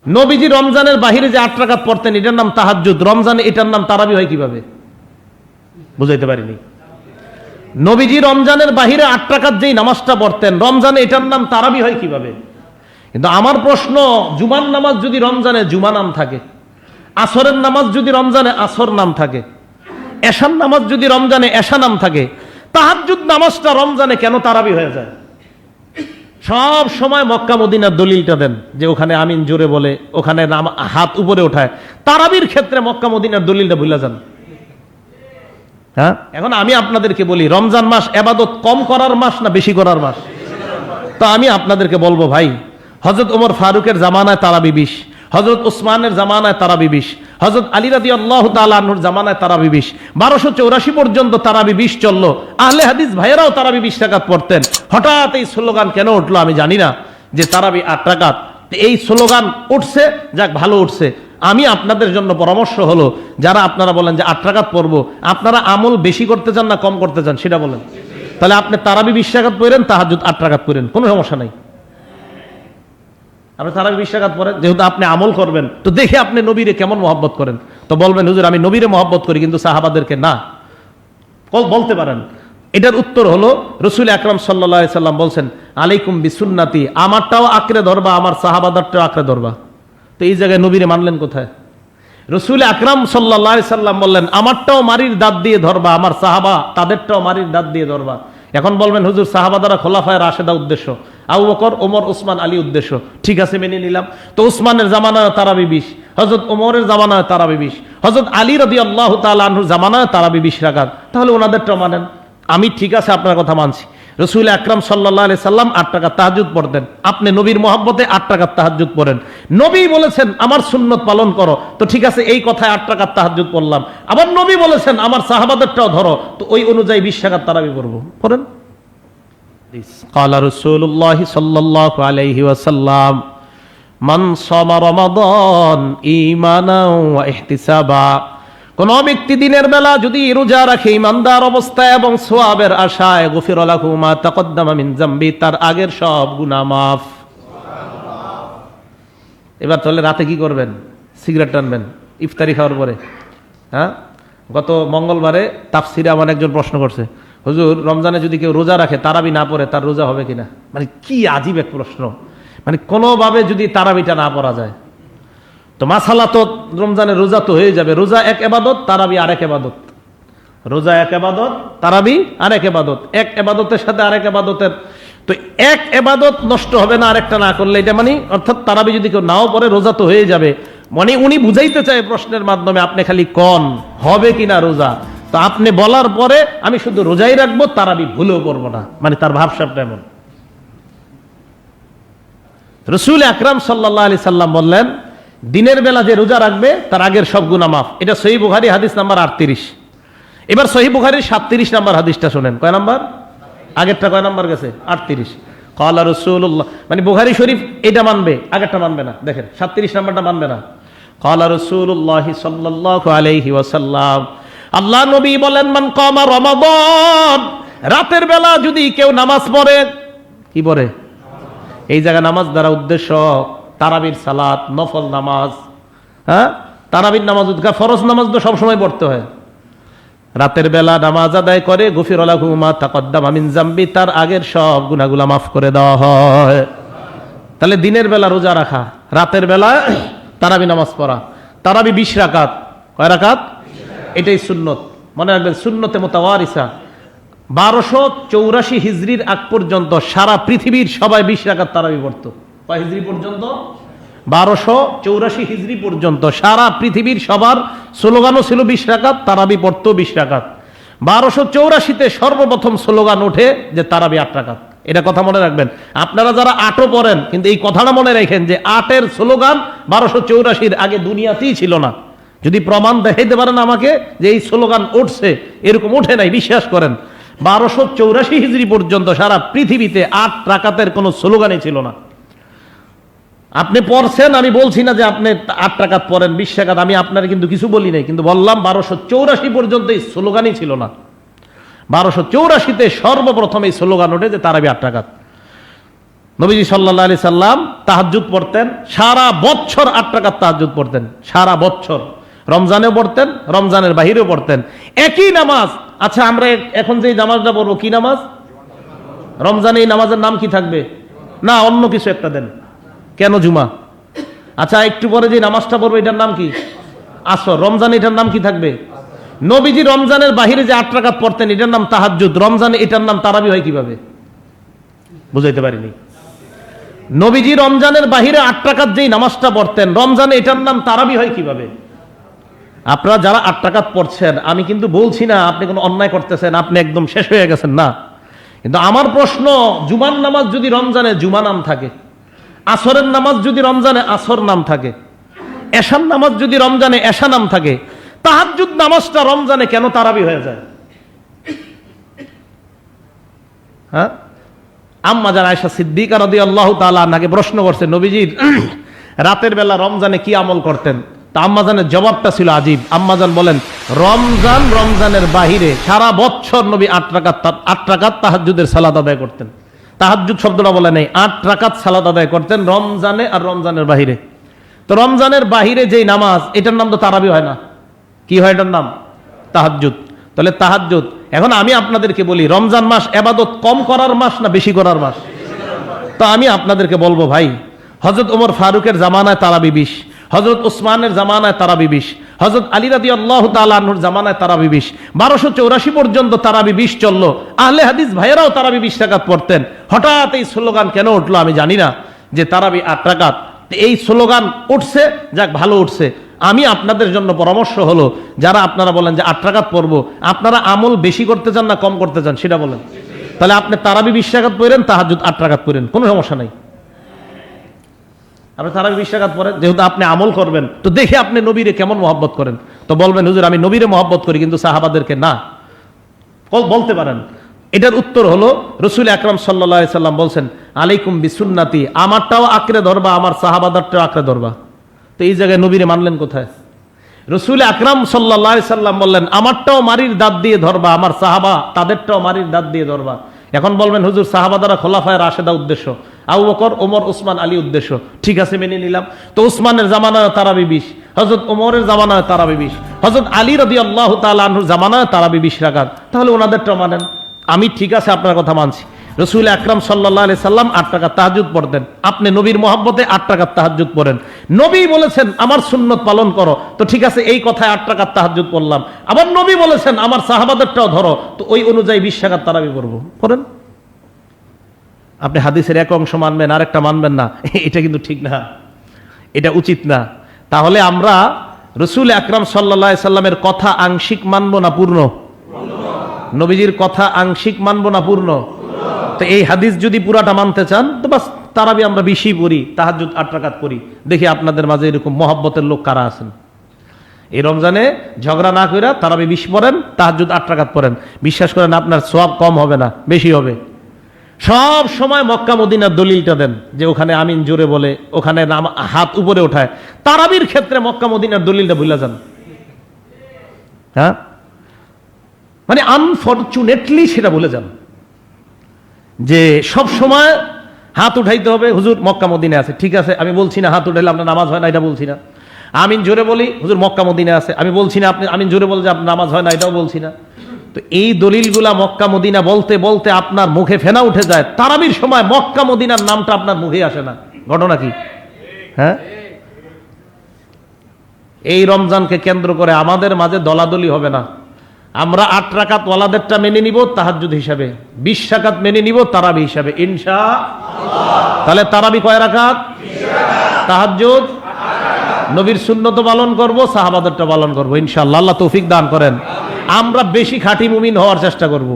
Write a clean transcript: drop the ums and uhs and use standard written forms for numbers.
নবীজি রমজানের বাহিরে যে 8 রাকাত পড়তেন এটার নাম তাহাজ্জুদ, রমজানে এটার নাম তারাবি হয় কিভাবে? বুঝাইতে পারিনি। নবীজি রমজানের বাহিরে 8 রাকাত যেই নামাজটা পড়তেন রমজানে এটার নাম তারাবি হয় কিভাবে? কিন্তু আমার প্রশ্ন, জুমার নামাজ যদি রমজানে জুমা নাম থাকে, আসরের নামাজ যদি রমজানে আসর নাম থাকে, এশার নামাজ যদি রমজানে এশা নাম থাকে, তাহাজ্জুদ নামাজটা রমজানে কেন তারাবি হয়ে যায়? সব সময় মক্কা মদিনার দলিলটা দেন যে ওখানে আমিন জোরে বলে, ওখানে হাত উপরে ওঠায়। তারাবির ক্ষেত্রে মক্কা মদিনার দলিলটা ভুলে যান। হ্যাঁ, এখন আমি আপনাদেরকে বলি, রমজান মাস ইবাদত কম করার মাস না বেশি করার মাস? তো আমি আপনাদেরকে বলবো ভাই, হযরত ওমর ফারুকের জামানায় তারাবি 20, হযরত উসমানের জামানায় তারাবি 20, হযরত আলী রাদিয়াল্লাহু তাআলা আনহুর জামানায় তারাবি 20, 1284 পর্যন্ত তারাবি 20 চললো। আহলে হাদিস ভাইয়েরাও তারাবি 20 রাকাত পড়তেন। হঠাৎ এই স্লোগান কেন উঠলো আমি জানি না যে তারাবি 8 রাকাত। এই স্লোগান উঠছে, যাক ভালো উঠছে। আমি আপনাদের জন্য পরামর্শ হলো, যারা আপনারা বলেন যে 8 রাকাত পড়বো, আপনারা আমল বেশি করতে চান না কম করতে চান সেটা বলেন। তাহলে আপনি তারাবি 20 রাকাত পড়েন, তাহাজ্জুদ 8 রাকাত পড়েন, কোনো সমস্যা নাই। আপনি তারাবি 20 রাকাত পড়েন, যেহেতু আপনি আমল করবেন, তো দেখে আপনি নবীরে কেমন মহব্বত করেন। তো বলবেন হুজুর আমি নবীরে মহব্বত করি কিন্তু সাহাবাদেরকে না, বলতে পারেন। এটার উত্তর হলো, রাসূল আকরাম সাল্লাল্লাহু আলাইহি সাল্লাম বলছেন আলাইকুম বিসুন্নতি, আমারটাও আঁকড়ে ধরবা, আমার সাহাবাদেরটাও আঁকড়ে ধরবা। তো এই জায়গায় নবীরে মানলেন কোথায়? রাসূল আকরাম সাল্লাল্লাহু আলাইহি সাল্লাম বললেন আমারটাও মারির দাঁত দিয়ে ধরবা, আমার সাহাবা তাদেরটাও মারির দাঁত দিয়ে ধরবা। এখন বলবেন হুজুর সাহাবাদারা খোলাফায়ে রাশেদা উদ্দেশ্য, আবু বকর ওমর ওসমান আলী উদ্দেশ্য। ঠিক আছে, মেনে নিলাম। তো উসমানের জামানায় তারাবি 20, হযরত ওমরের জামানায় তারাবি 20, হযরত আলী রাদিয়াল্লাহু তাআলা আনহুর জামানায় তারাবি 20 রাকাত। তাহলে ওনাদেরটাও মানেন। আমি ঠিক আছে আপনার কথা মানছি। রাসূল আকরাম সাল্লাল্লাহু আলাইহি সাল্লাম 8 রাকাত তাহাজ্জুদ পড়তেন, আপনি নবীর মহব্বতে 8 রাকাত তাহাজ্জুদ পড়েন। নবী বলেছেন আমার সুন্নত পালন করো, তো ঠিক আছে এই কথায় 8 রাকাত তাহাজ্জুদ পড়লাম। আবার নবী বলেছেন আমার সাহাবাদেরটাও ধরো, তো ওই অনুযায়ী 20 রাকাত তারাবি পড়বো, পড়েন। قال رسول الله صلى الله عليه وسلم من صام رمضان ঈমানা ওয়া ইহতিসাবা, কোন ব্যক্তি দিনের বেলা যদি রোজা রাখে ইমানদার অবস্থায় এবং সওয়াবের আশায়, গুফিরা লাহু মা তাকদ্দামা মিন যামবি, তার আগের সব গুনাহ মাফ। এবার তাহলে রাতে কি করবেন? সিগারেট টানবেন ইফতারি খাওয়ার পরে। হ্যাঁ, গত মঙ্গলবারে তাফসিরে আমার একজন প্রশ্ন করছে, হুজুর রমজানে যদি কেউ রোজা রাখে তারাবি না পড়ে তার রোজা হবে কিনা? মানে কি আজীব এক প্রশ্ন, মানে কোনোভাবে যদি তারাবিটা না পড়া যায় তো মাসালা তো রমজানের রোজা তো হয়ে যাবে। রোজা এক ইবাদত, তারাবি আরেক ইবাদত। রোজা এক ইবাদত, তারাবি আরেক ইবাদত। এক ইবাদতের সাথে আরেক ইবাদতের, তো এক ইবাদত নষ্ট হবে না আরেকটা না করলে, এটা মানে অর্থাৎ তারাবি যদি কেউ নাও পড়ে রোজা তো হয়ে যাবে। মানে উনি বুঝাইতে চায় প্রশ্নের মাধ্যমে, আপনি খালি কোন হবে কিনা রোজা, তো আপনি বলার পরে আমি শুধু রোজাই রাখবো, তারাবি ভুলেও পড়বো না, মানে তার ভাবসাবটা এমন। রাসূল আকরাম সাল্লাল্লাহু আলাইহি সাল্লাম বললেন দিনের বেলা যে রোজা রাখবে তার আগের সব গুনাহ মাফ। এটা সহিহ বুখারী হাদিস নাম্বার 38। এবার সহিহ বুখারীর 37 নাম্বার হাদিসটা শুনেন। কয় নাম্বার? আগেরটা কয় নাম্বার গেছে? 38। ক্বালা রাসূলুল্লাহ, মানে বুখারী শরীফ এটা মানবে, আগেরটা মানবে না। দেখেন 37 নাম্বারটা মানবে না। ক্বালা রাসূলুল্লাহ সাল্লাল্লাহু আলাইহি ওয়াসাল্লাম, আল্লাহ নবী বলেন মান কামা রমাদান, রাতের বেলা যদি কেউ নামাজ পড়ে, কি পড়ে? এই জায়গা নামাজ দ্বারা উদ্দেশ্য তারাবির সালাত, নফল নামাজ। হ্যাঁ, তারাবির নামাজ ফরজ নামাজ তো সবসময় পড়তে হয়। রাতের বেলা নামাজ আদায় করে, গুফিরা লাহু মা তাকদ্দামা মিন যামবি, তার আগের সব গুনাহগুলো মাফ করে দেওয়া হয়। তাহলে দিনের বেলা রোজা রাখা, রাতের বেলা তারাবি নামাজ পড়া। তারাবি 20 রাকাত। কয় রাকাত? এটাই সুন্নত, মনে রাখবেন। সুন্নতে মুতাওয়ারিসা। 1284 হিজরির আগ পর্যন্ত সারা পৃথিবীর সবাই 20 রাকাত তারাবি পড়তো। কয় হিজরি পর্যন্ত? 1284 হিজরি পর্যন্ত সারা পৃথিবীর সবার স্লোগানও ছিল 20 রাকাত, তারাবি পড়তো 20 রাকাত। 1284-তে সর্বপ্রথম স্লোগান ওঠে যে তারাবি 8 রাকাত। এটা কথা মনে রাখবেন। আপনারা যারা 8ও পড়েন, কিন্তু এই কথাটা মনে রাখেন যে 8-এর স্লোগান 1284-র আগে দুনিয়াতেই ছিল না। যদি প্রমাণ দেখাইতে পারেন আমাকে যে এই স্লোগান উঠছে, এরকম ওঠে নাই, বিশ্বাস করেন। 1284 হিজরি পর্যন্ত সারা পৃথিবীতে 8 রাকাতের কোনো স্লোগানই ছিল না। আপনি পড়ছেন, আমি বলছি না যে আপনি 8 রাকাত পড়েন 20 রাকাত, আমি আপনার কিন্তু কিছু বলি নাই, কিন্তু বললাম 1284 পর্যন্ত এই স্লোগানই ছিল না। 1284-তে সর্বপ্রথম এই স্লোগান ওঠে যে তারাবি 8 রাকাত। নবীজি সাল্লাল্লাহু আলাইহি সাল্লাম তাহাজ্জুদ পড়তেন, সারা বছর 8 রাকাত তাহাজ্জুদ পড়তেন, সারা বছর। রমজানেও পড়তেন, রমজানের বাহিরেও পড়তেন একই নামাজ। আচ্ছা, আমরা এখন যে নামাজটা পড়বো কি নামাজ? রমজানে এই নামাজের নাম কি থাকবে? না, অন্য কিছু একটা দেন। কেন জুমা? আচ্ছা, একটু পরে যে নামাজটা পড়বো এটার নাম কি? আসর। রমজানে এটার নাম কি থাকবে? নবীজি রমজানের বাহিরে যে 8 রাকাত পড়তেন এটার নাম তাহাজ্জুদ, রমজানে এটার নাম তারাবি হয় কিভাবে? বুঝাইতে পারিনি। নবীজি রমজানের বাহিরে 8 রাকাত যেই নামাজটা পড়তেন রমজানে এটার নাম তারাবি হয় কিভাবে? আপনারা যারা 8 রাকাত পড়ছেন, আমি কিন্তু বলছি না আপনি কোনো অন্যায় করতেছেন, আপনি একদম শেষ হয়ে গেছেন, না। কিন্তু আমার প্রশ্ন, জুমার নামাজ যদি রমজানে জুমা নাম থাকে, আসরের নামাজ যদি রমজানে আসর নাম থাকে, এশার নামাজ যদি রমজানে এশা নাম থাকে, তাহাজ্জুদ নামাজটা রমজানে কেন তারাবি হয়ে যায়? হ্যাঁ, আম্মা জান আয়েশা সিদ্দিকা রাদিয়াল্লাহু তাআলা আনহাকে প্রশ্ন করছে, নবীজির রাতের বেলা রমজানে কি আমল করতেন? তা আম্মাজানের জবাবটা ছিল আজীব। আম্মাজান বলেন, রমজানের বাহিরে সারা বছর নবী 8 রাকাত তাহাজ্জুদের সালাত আদায় করতেন। তাহাজ্জুদ শব্দটা বলে নেই, 8 রাকাত সালাত আদায় করতেন রমজানে আর রমজানের বাহিরে। তো রমজানের বাহিরে যেই নামাজ, এটার নাম তো তারাবি হয় না, কি হয় এটার নাম? তাহাজ্জুদ। তাহলে তাহাজ্জুদ, এখন আমি আপনাদেরকে বলি, রমজান মাস ইবাদত কম করার মাস না বেশি করার মাস? তো আমি আপনাদেরকে বলবো, ভাই, হযরত ওমর ফারুকের জামানায় তারাবি 20, হযরত ওসমানের জামানায় তারাবি 20, হযরত আলী রাদিয়াল্লাহু তাআলা আনহুর জামানায় তারাবি 20, 1284 পর্যন্ত তারাবি 20 চললো। আহলে হাদিস ভাইয়েরাও তারাবি 20 রাকাত পড়তেন। হঠাৎ এই স্লোগান কেন উঠলো আমি জানি না, যে তারাবি 8 রাকাত। এই স্লোগান উঠছে, যাক ভালো উঠছে। আমি আপনাদের জন্য পরামর্শ হলো, যারা আপনারা বলেন যে 8 রাকাত পড়বো, আপনারা আমল বেশি করতে চান না কম করতে চান সেটা বলেন। তাহলে আপনি তারাবি 20 রাকাত পড়েন, তাহাজ্জুদ 8 রাকাত পড়েন, কোনো সমস্যা নাই। আপনি তারাবি 20 রাকাত পড়েন, যেহেতু আপনি আমল করবেন, তো দেখে আপনি নবীরে কেমন মহব্বত করেন। তো বলবেন, হুজুর আমি নবীরে মহব্বত করি কিন্তু সাহাবাদেরকে না। বলতে পারেন। এটার উত্তর হলো, রাসূল আকরাম সাল্লাল্লাহু আলাইহি সাল্লাম বলছেন, আলাইকুম বিসুন্নতি, আমারটাও আঁকড়ে ধরবা, আমার সাহাবাদেরটাও আঁকড়ে ধরবা। তো এই জায়গায় নবীরে মানলেন কোথায়? রাসূল আকরাম সাল্লাল্লাহু আলাইহি সাল্লাম বললেন, আমারটাও মারির দাঁত দিয়ে ধরবা, আমার সাহাবা তাদেরটাও মারির দাঁত দিয়ে ধরবা। এখন বলবেন, হুজুর সাহাবাদারা খোলাফায়ে রাশেদা উদ্দেশ্য, আবু বকর, ওমর, ওসমান, আলী উদ্দেশ্য। ঠিক আছে, মেনে নিলাম। তো ওসমানের জামানায় তারাবি 20, হযরত ওমরের জামানায় তারাবি 20, হযরত আলী রাদিয়াল্লাহু তাআলা আনহুর জামানায় তারাবি 20 রাকাত। তাহলে ওনাদেরটা মানেন। আমি ঠিক আছে আপনার কথা মানছি। রাসূল আকরাম সাল্লাল্লাহু আলাইহি সাল্লাম 8 রাকাত তাহাজ্জুদ পড়তেন, আপনি নবীর মহব্বতে 8 রাকাত তাহাজ্জুদ পড়েন। নবী বলেছেন আমার সুন্নত পালন করো, তো ঠিক আছে এই কথায় 8 রাকাত তাহাজ্জুদ পড়লাম। আবার নবী বলেছেন আমার সাহাবাদেরটাও ধরো, তো ওই অনুযায়ী 20 রাকাত তারাবি পড়বো, পড়েন। আপনি হাদিসের এক অংশ মানবেন আর একটা মানবেন না, এটা কিন্তু ঠিক না, এটা উচিত না। তাহলে আমরা রাসূল আকরাম সাল্লাল্লাহু আলাইহি সাল্লামের কথা আংশিক মানবো না পূর্ণ? নবীজির কথা আংশিক মানবো না পূর্ণ? তো এই হাদিস যদি পুরাটা মানতে চান, তো বাস তারাবি আমরা 20ই পড়ি, তাহাজ্জুদ 8 রাকাত পড়ি। দেখি আপনাদের মাঝে এরকম মহব্বতের লোক কারা আছেন। এই রমজানে ঝগড়া না কইরা তারাবি 20 পড়েন, তাহাজ্জুদ 8 রাকাত পড়েন। বিশ্বাস করেন আপনার সওয়াব কম হবে না, বেশি হবে। সব সময় মক্কা মদিনার দলিলটা দেন, যে ওখানে আমিন জোরে বলে, ওখানে হাত উপরে ওঠায়। তারাবির ক্ষেত্রে মক্কা মদিনার দলিলটা ভুলে যান। হ্যাঁ, মানে আনফরচুনেটলি সেটা ভুলে যান, যে সব সময় হাত উঠাইতে হবে। হুজুর মক্কা মদিনা আছে, ঠিক আছে, আমি বলছি না হাত উঠাইলে আপনার নামাজ হয় না, এটা বলছি না। আমিন জোরে বলি, হুজুর মক্কা মদিনা আছে, আমি বলছি না আপনি আমিন জোরে বলে যে আপনার নামাজ হয় না, এটাও বলছি না। তো এই দলিলগুলা মক্কা মদিনা বলতে বলতে আপনার মুখে ফেনা উঠে যায়, তারাবির সময় মক্কা মদিনার নামটা আপনার মুখে আসে না। ঘটনা কি? হ্যাঁ, এই রমজানকে কেন্দ্র করে আমাদের মাঝে দলাদলি হবে না। আমরা 8 রাকাত ওয়ালাদেরটা মেনে নিব তাহাজ্জুদ হিসাবে, 20 রাকাত মেনে নিব তারাবি হিসাবে, ইনশাআল্লাহ। তাহলে তারাবি কয় রাকাত? 20 রাকাত। তাহাজ্জুদ 8 রাকাত। নবীর সুন্নত পালন করব, সাহাবাদেরটা পালন করব ইনশাআল্লাহ। আল্লাহ তৌফিক দান করেন। আমরা বেশি খাঁটি মুমিন হওয়ার চেষ্টা করব।